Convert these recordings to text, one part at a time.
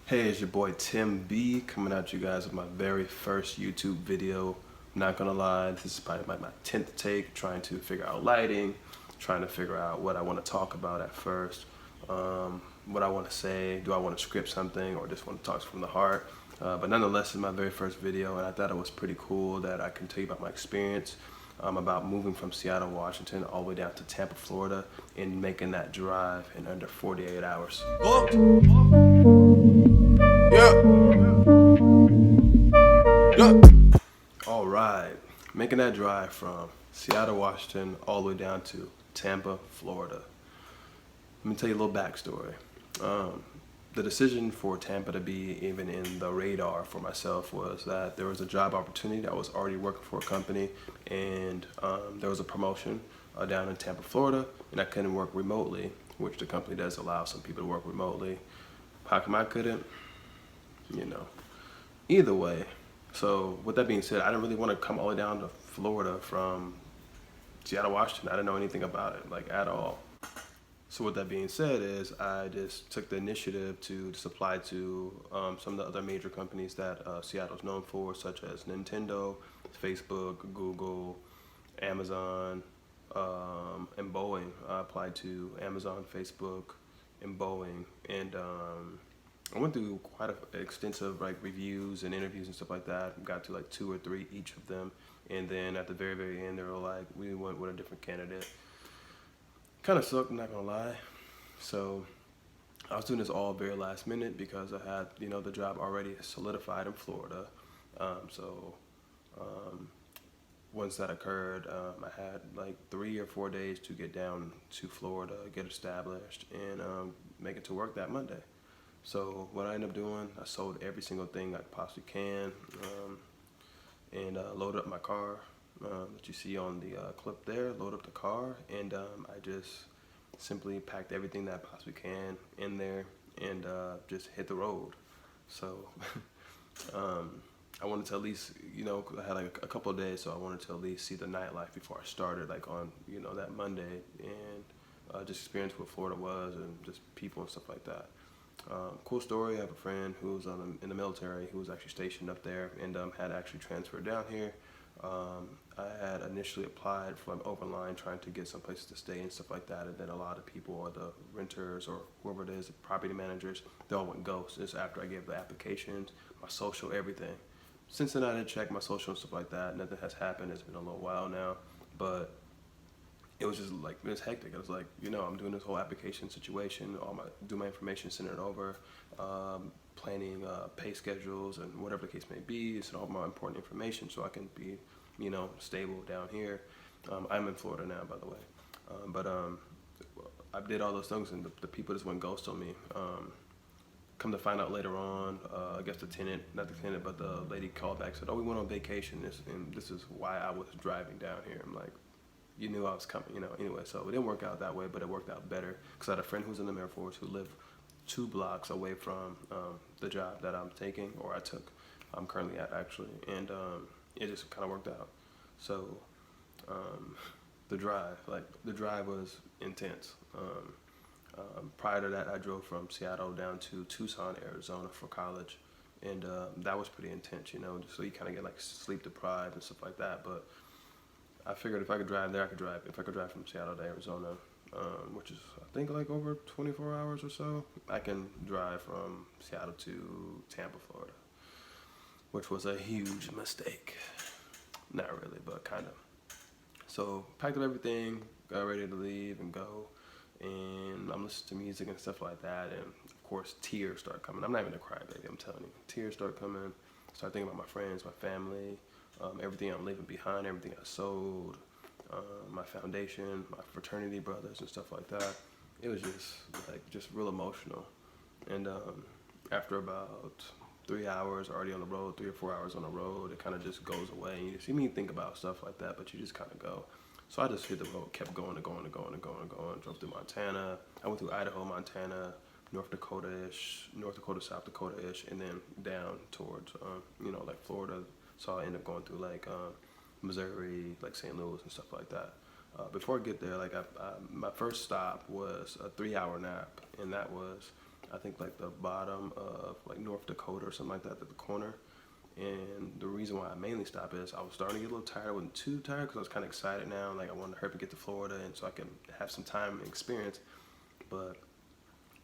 Hey, it's your boy TimBee coming at you guys with my very first YouTube video. Not gonna lie, this is probably my 10th take, trying to figure out lighting, trying to figure out what I want to talk about at first, what I want to say, do I want to script something or just want to talk from the heart. But nonetheless, it's my very first video, and I thought it was pretty cool that I can tell you about my experience about moving from Seattle, Washington, all the way down to Tampa, Florida, and making that drive in under 48 hours. All right, making that drive from Seattle, Washington, all the way down to Tampa, Florida. Let me tell you a little backstory. The decision for Tampa to be even in the radar for myself was that there was a job opportunity. I was already working for a company, and there was a promotion down in Tampa, Florida, and I couldn't work remotely, which the company does allow some people to work remotely. How come I couldn't? You know, either way. So with that being said, I didn't really want to come all the way down to Florida from Seattle, Washington. I didn't know anything about it, like at all. So with that being said is I just took the initiative to apply to some of the other major companies that Seattle's known for, such as Nintendo, Facebook, Google, Amazon, and Boeing. I applied to Amazon, Facebook, and Boeing, and I went through quite an extensive like reviews and interviews and stuff like that. Got to like 2 or 3 each of them, and then at the very end, they were like, "We went with a different candidate." Kind of sucked, I'm not gonna lie. So I was doing this all very last minute because I had the job already solidified in Florida. So once that occurred, I had like 3 or 4 days to get down to Florida, get established, and make it to work that Monday. So what I ended up doing, I sold every single thing I possibly can, and loaded up my car that you see on the clip there, load up the car, and I just simply packed everything that I possibly can in there and just hit the road. So I wanted to at least, I had like a couple of days, so I wanted to at least see the nightlife before I started, like on, that Monday, and just experience what Florida was and just people and stuff like that. Cool story, I have a friend who was in the military who was actually stationed up there and had actually transferred down here. I had initially applied for an open line trying to get some places to stay and stuff like that, and then a lot of people, or the renters or whoever it is, the property managers, they all went ghost. Just after I gave the applications, my social, everything. Since then I did check my social and stuff like that. Nothing has happened. It's been a little while now, but it was just like, it was hectic. I was like, I'm doing this whole application situation, do my information, send it over, planning pay schedules and whatever the case may be. It's all my important information so I can be, stable down here. I'm in Florida now, by the way, but I did all those things, and the people just went ghost on me. Come to find out later on, I guess not the tenant, but the lady called back and said, "Oh, we went on vacation, and this is why I was driving down here." I'm like, you knew I was coming, anyway. So it didn't work out that way, but it worked out better because I had a friend who was in the Air Force who lived 2 blocks away from the job that I'm taking, or I took. I'm currently at, actually, and it just kind of worked out. So the drive was intense. Prior to that, I drove from Seattle down to Tucson, Arizona for college, and that was pretty intense, just so you kind of get like sleep deprived and stuff like that. But I figured if I could drive there, I could drive. If I could drive from Seattle to Arizona, which is I think like over 24 hours or so, I can drive from Seattle to Tampa, Florida, which was a huge mistake. Not really, but kind of. So packed up everything, got ready to leave and go, and I'm listening to music and stuff like that, and of course tears start coming. I'm not even a crybaby, I'm telling you. Tears start coming. Start thinking about my friends, my family. Everything I'm leaving behind, everything I sold, my foundation, my fraternity brothers and stuff like that. It was just real emotional. And after about 3 hours already on the road, 3 or 4 hours on the road, it kind of just goes away. And you see me think about stuff like that, but you just kind of go. So I just hit the road, kept going and going and going and going and going. Drove through Montana. I went through Idaho, Montana, North Dakota-ish, South Dakota-ish, and then down towards, like Florida. So I ended up going through like Missouri, like St. Louis and stuff like that. Before I get there, my first stop was a 3-hour nap, and that was I think like the bottom of like North Dakota or something like that at the corner. And the reason why I mainly stopped is I was starting to get a little tired. I wasn't too tired because I was kind of excited now. Like I wanted to hurry up and get to Florida and so I can have some time and experience. But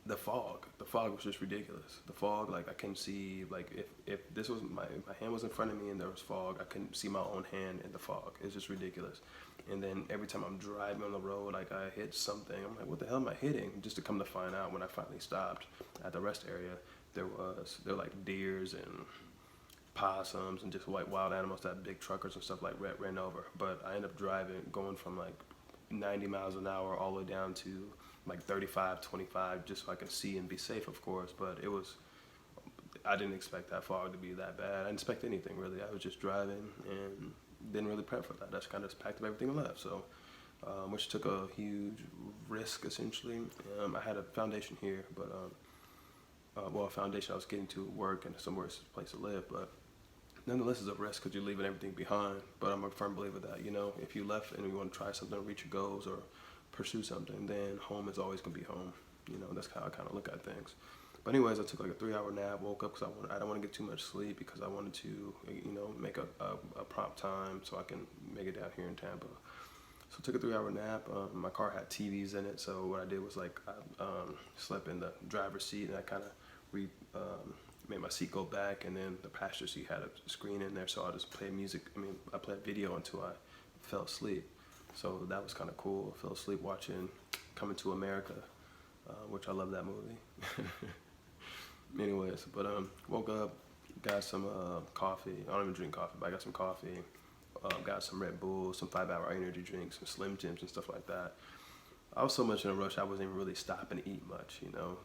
the fog was just ridiculous. The fog, like I couldn't see, like if this was if my hand was in front of me and there was fog, I couldn't see my own hand in the fog. It's just ridiculous. And then every time I'm driving on the road, like I hit something, I'm like, what the hell am I hitting? Just to come to find out when I finally stopped at the rest area, there were like deers and possums and just like wild animals that big truckers and stuff like ran over. But I ended up going from like 90 miles an hour all the way down to like 35, 25, just so I can see and be safe, of course. But I didn't expect that fog to be that bad. I didn't expect anything really. I was just driving and didn't really prep for that. I just kind of packed up everything and left. So, which took a huge risk essentially. I had a foundation here, but a foundation I was getting to work and somewhere place to live, but nonetheless it's a risk because you're leaving everything behind. But I'm a firm believer that, you know, if you left and you want to try something or reach your goals or pursue something, then home is always going to be home. You know, that's how I kind of look at things. But anyways, I took like a 3-hour nap, woke up because I don't want to get too much sleep because I wanted to, you know, make a prompt time so I can make it down here in Tampa. So I took a 3-hour nap. My car had TVs in it, so what I did was like I slept in the driver's seat and I kind of made my seat go back, and then the passenger seat had a screen in there, so I just played I played video until I fell asleep. So that was kind of cool. I fell asleep watching Coming to America, which I love that movie. Anyways, but woke up, got some coffee. I don't even drink coffee, but I got some coffee. Got some Red Bull, some 5-hour energy drinks, some Slim Jims and stuff like that. I was so much in a rush, I wasn't even really stopping to eat much, you know.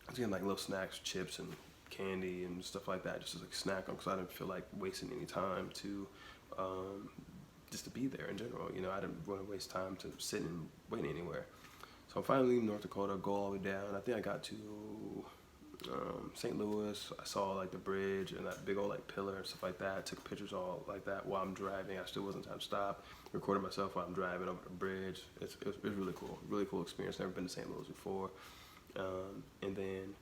I was getting like little snacks, chips and candy and stuff like that, just as like snack on, because I didn't feel like wasting any time to just to be there in general. You know, I didn't want to waste time to sit and wait anywhere. So I'm finally leaving North Dakota, go all the way down. I think I got to St. Louis. I saw like the bridge and that big old like pillar and stuff like that. I took pictures all like that while I'm driving. I still wasn't time to stop. Recorded myself while I'm driving over the bridge. It was really cool experience. Never been to St. Louis before. And then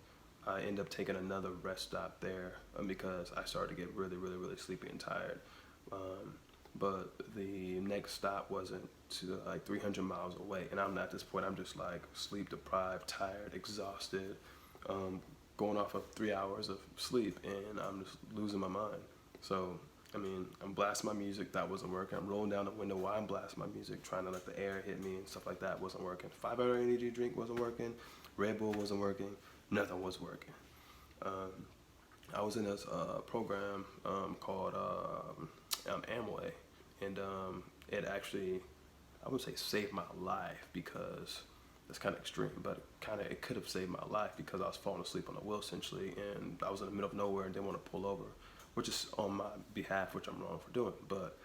I ended up taking another rest stop there because I started to get really sleepy and tired. But the next stop wasn't to like 300 miles away, and I'm at this point, I'm just like sleep deprived, tired, exhausted, going off of 3 hours of sleep, and I'm just losing my mind. So I mean, I'm blasting my music, that wasn't working. I'm rolling down the window while I'm blasting my music, trying to let the air hit me and stuff like that, wasn't working. 5-hour energy drink wasn't working, Red Bull wasn't working, nothing was working. I was in this program called Amway, and it actually, I wouldn't say saved my life because that's kind of extreme, but it could have saved my life because I was falling asleep on the wheel essentially, and I was in the middle of nowhere and didn't want to pull over, which is on my behalf, which I'm wrong for doing. But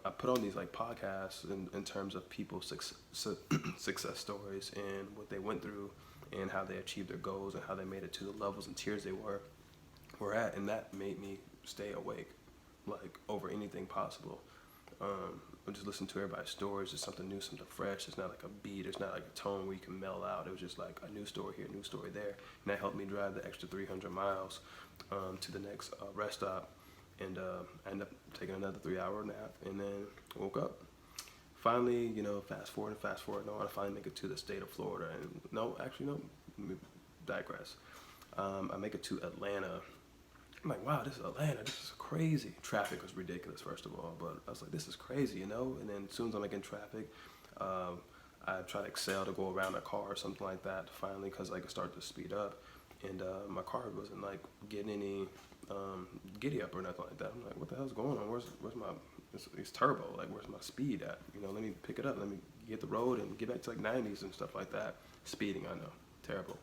I put on these like podcasts in terms of people's success stories and what they went through and how they achieved their goals and how they made it to the levels and tiers they were at, and that made me stay awake like over anything possible. I just listened to everybody's stories. It's something new, something fresh. It's not like a beat. It's not like a tone where you can melt out. It was just like a new story here, new story there. And that helped me drive the extra 300 miles to the next rest stop. And I ended up taking another 3-hour nap and then woke up. Finally, you know, fast forward. No, I finally make it to the state of Florida. And no, let me digress. I make it to Atlanta. I'm like, wow, this is Atlanta. This is crazy. Traffic was ridiculous, first of all, but I was like, this is crazy, you know? And then as soon as I'm like in traffic, I try to excel to go around a car or something like that finally, because I could start to speed up. And my car wasn't like getting any giddy up or nothing like that. I'm like, what the hell's going on? Where's my, it's turbo, like where's my speed at? You know, let me pick it up, let me get the road and get back to like 90s and stuff like that. Speeding, I know, terrible.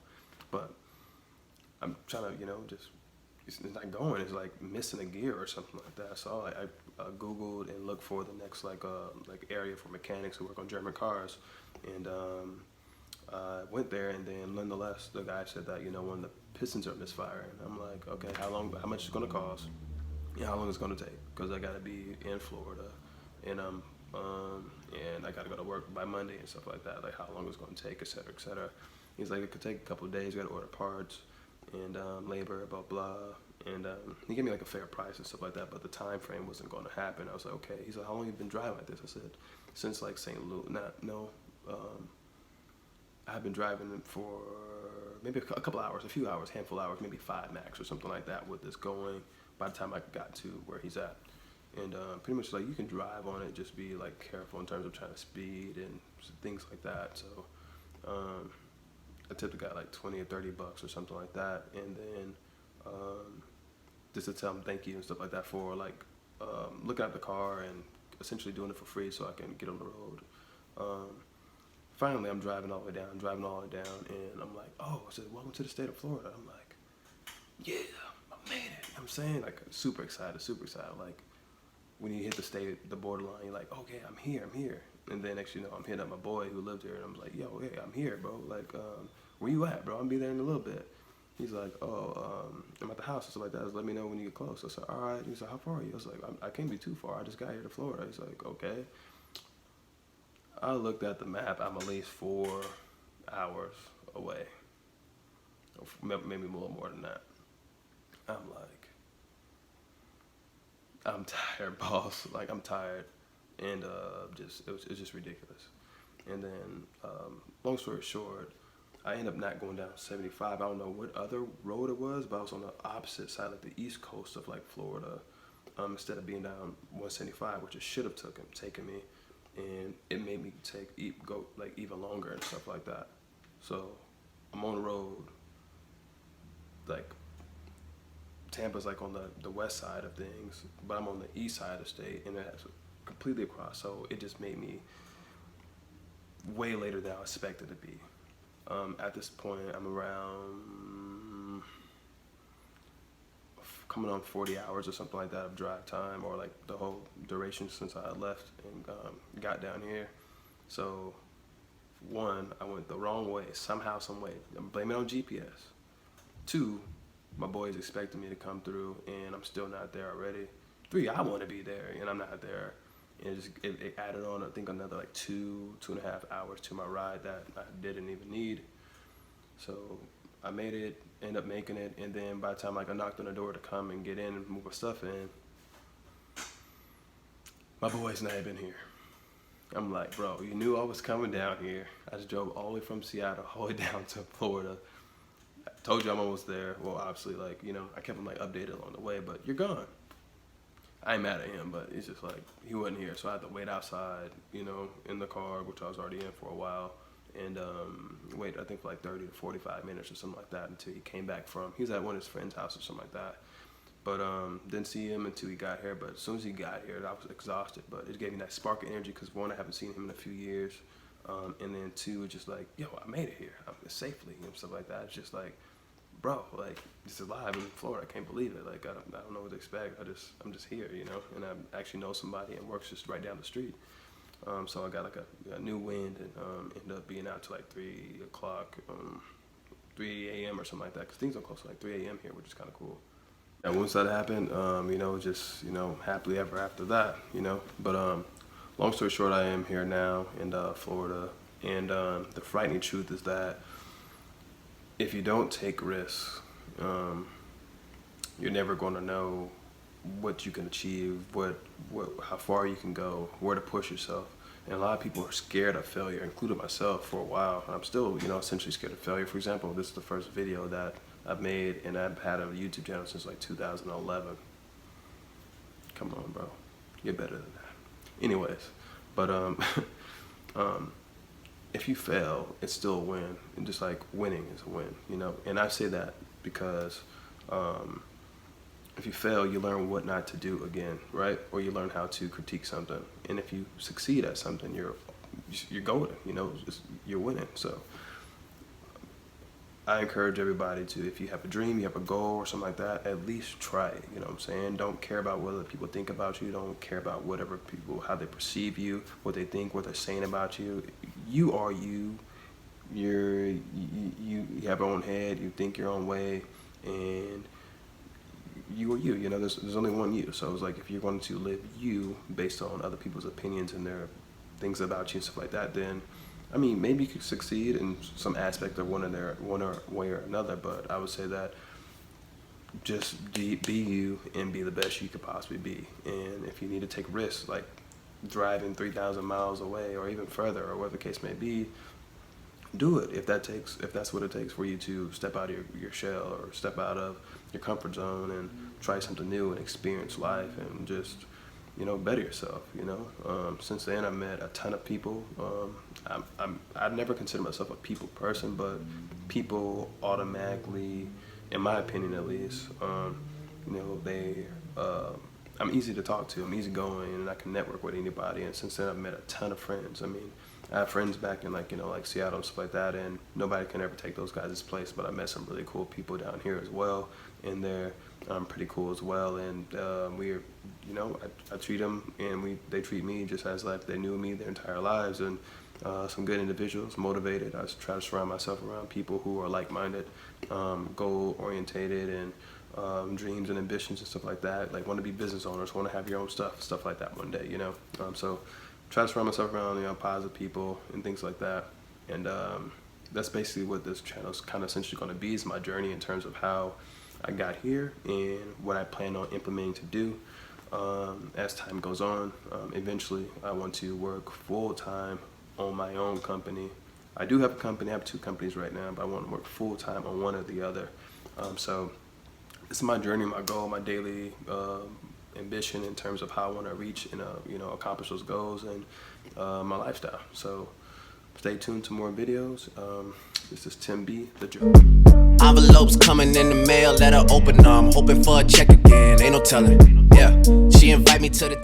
But I'm trying to, you know, just, it's not going. It's like missing a gear or something like that. So I Googled and looked for the next like area for mechanics who work on German cars, and I went there, and then nonetheless the guy said that, you know, when the pistons are misfiring. I'm like, okay, how much is it gonna cost? Yeah, how long it's gonna take? Because I gotta be in Florida, and and I gotta go to work by Monday and stuff like that. Like how long it's gonna take, et cetera, et cetera. He's like, it could take a couple of days. You got to order parts and labor, blah blah. And he gave me like a fair price and stuff like that, but the time frame wasn't going to happen. I was like, okay. He's like, how long have you been driving like this? I said, since like St. Louis. I've been driving for maybe a couple hours, a few hours, handful of hours, maybe 5 max or something like that with this going by the time I got to where he's at. And pretty much like you can drive on it, just be like careful in terms of trying to speed and things like that. So I tipped the guy like 20 or 30 bucks or something like that. And then just to tell him thank you and stuff like that for like looking at the car and essentially doing it for free so I can get on the road. Finally, I'm driving all the way down, and I'm like, oh, I said, welcome to the state of Florida. I'm like, yeah, I made it. I'm saying, like, super excited. Like, when you hit the borderline, you're like, okay, I'm here. And then next you know, I'm hitting up my boy who lived here, and I'm like, yo, hey, I'm here, bro. Like, where you at, bro? I'll be there in a little bit. He's like, oh, I'm at the house and stuff like that. Just let me know when you get close. I said, all right. He's like, how far are you? I was like, I can't be too far. I just got here to Florida. He's like, okay. I looked at the map. I'm at least 4 hours away. Maybe a little more than that. I'm like, I'm tired, boss. Like, I'm tired. And it was just ridiculous. And then, long story short, I ended up not going down 75. I don't know what other road it was, but I was on the opposite side, like the east coast of like Florida, instead of being down 175, which it should have taken me. And it made me go like even longer and stuff like that. So I'm on the road, like Tampa's like on the west side of things, but I'm on the east side of the state, and that's completely across. So it just made me way later than I expected to be. At this point, I'm around coming on 40 hours or something like that of drive time, or like the whole duration since I left and got down here. So one, I went the wrong way somehow, some way. I'm blaming it on GPS. 2, my boy's expecting me to come through and I'm still not there already. 3, I want to be there and I'm not there. And it added on, I think, another like 2.5 hours to my ride that I didn't even need. So I made it, ended up making it, and then by the time like I knocked on the door to come and get in and move my stuff in, my boy's not even here. I'm like, bro, you knew I was coming down here. I just drove all the way from Seattle all the way down to Florida. I told you I'm almost there. Well, obviously, like, you know, I kept him like updated along the way, but you're gone. I ain't mad at him, but it's just like he wasn't here, so I had to wait outside, you know, in the car, which I was already in for a while, and wait, I think for like 30 to 45 minutes or something like that until he came back from. He was at one of his friend's house or something like that, but didn't see him until he got here. But as soon as he got here, I was exhausted, but it gave me that spark of energy because 1, I haven't seen him in a few years, and then 2, just like, yo, I made it here, safely and stuff like that. It's just like, bro, like, this is live in Florida. I can't believe it. Like, I don't know what to expect. I'm just here, you know, and I actually know somebody and works just right down the street. So I got like a new wind and ended up being out till like 3 o'clock, 3 a.m. or something like that, because things are close to like 3 a.m. here, which is kind of cool. And once that happened, you know, just, you know, happily ever after that, you know. But long story short, I am here now in Florida, and the frightening truth is that if you don't take risks, you're never going to know what you can achieve, how far you can go, where to push yourself. And a lot of people are scared of failure, including myself for a while. And I'm still, you know, essentially scared of failure. For example, this is the first video that I've made, and I've had a YouTube channel since like 2011. Come on, bro, you're better than that. Anyways, but if you fail, it's still a win. And just like winning is a win, you know? And I say that because if you fail, you learn what not to do again, right? Or you learn how to critique something. And if you succeed at something, you're golden, you know, you're winning. So I encourage everybody to, if you have a dream, you have a goal or something like that, at least try it, you know what I'm saying? Don't care about what other people think about you. Don't care about whatever people, how they perceive you, what they think, what they're saying about you. You are you. You have your own head, you think your own way, and you are you. You know, there's only one you. So it's like, if you're going to live you based on other people's opinions and their things about you and stuff like that, then I mean, maybe you could succeed in some aspect of one or way or another, but I would say that just be you and be the best you could possibly be. And if you need to take risks, like driving 3,000 miles away or even further, or whatever the case may be, do it. If that's what it takes for you to step out of your shell or step out of your comfort zone and try something new and experience life and just, better yourself. Since then I've met a ton of people. I've never considered myself a people person, but people automatically, in my opinion at least, I'm easy to talk to. I'm easygoing, and I can network with anybody. And since then, I've met a ton of friends. I mean, I have friends back in like Seattle and stuff like that, and nobody can ever take those guys' place. But I met some really cool people down here as well, and they're pretty cool as well. And I treat them, and they treat me just as like they knew me their entire lives. And some good individuals, motivated. I try to surround myself around people who are like-minded, goal-orientated, and dreams and ambitions and stuff like that. Like want to be business owners, want to have your own stuff like that one day. So try to surround myself around positive people and things like that. And that's basically what this channel is kind of essentially going to be. Is my journey in terms of how I got here and what I plan on implementing to do as time goes on. Eventually, I want to work full-time on my own company. I do have a company. I have 2 companies right now, but I want to work full-time on one or the other. So this is my journey, my goal, my daily ambition in terms of how I want to reach and accomplish those goals and my lifestyle. So stay tuned to more videos. This is TimBee, the Joke. Envelopes coming in the mail, let her open them. Hoping for a check again, ain't no telling. Yeah, she invite me to the